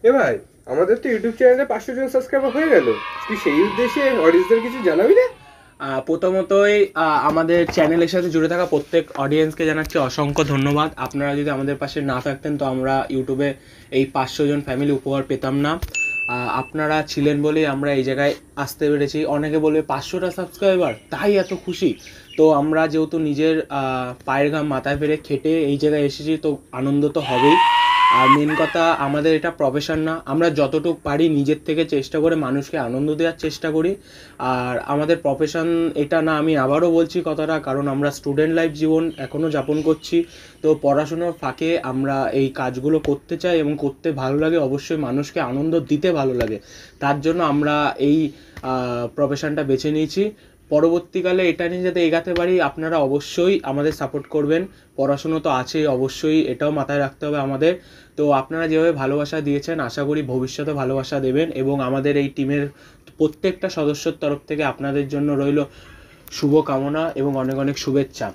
এ ভাই, আমাদের তো ইউটিউব চ্যানেলে 500 জন সাবস্ক্রাইবার হয়ে গেল। তুই সেই উদ্দেশ্যে অডিয়েন্সদের কিছু জানাবি না? প্রথমতই আমাদের চ্যানেলের সাথে জুড়ে থাকা প্রত্যেক অডিয়েন্সকে জানাচ্ছি অসংখ্য ধন্যবাদ। আপনারা যদি আমাদের পাশে না থাকতেন তো আমরা ইউটিউবে এই 500 জন ফ্যামিলি উপহার পেতাম না। আপনারা ছিলেন বলেই আমরা এই জায়গায় আসতে পেরেছি। অনেকে বলবে 500টা সাবস্ক্রাইবার তাই এত খুশি। তো আমরা যেহেতু নিজের পায়ের ঘাম মাথায় ফেলে খেটে এই জায়গায় এসেছি, তো আনন্দ তো হবেই। আর মেন কথা, আমাদের এটা প্রফেশন না, আমরা যতটুকু পারি নিজের থেকে চেষ্টা করে মানুষকে আনন্দ দেওয়ার চেষ্টা করি। আর আমাদের প্রফেশন এটা না, আমি আবারও বলছি কথাটা, কারণ আমরা স্টুডেন্ট লাইফ জীবন এখনও যাপন করছি। তো পড়াশোনার ফাঁকে আমরা এই কাজগুলো করতে চাই এবং করতে ভালো লাগে, অবশ্যই মানুষকে আনন্দ দিতে ভালো লাগে। তার জন্য আমরা এই প্রফেশনটা বেছে নিয়েছি। পরবর্তীকালে এটা নিয়ে যাতে এগাতে পারি, আপনারা অবশ্যই আমাদের সাপোর্ট করবেন। পড়াশুনো তো আছেই, অবশ্যই এটাও মাথায় রাখতে হবে আমাদের। তো আপনারা যেভাবে ভালোবাসা দিয়েছেন, আশা করি ভবিষ্যতে ভালোবাসা দেবেন, এবং আমাদের এই টিমের প্রত্যেকটা সদস্যর তরফ থেকে আপনাদের জন্য রইল শুভকামনা এবং অনেক অনেক শুভেচ্ছা।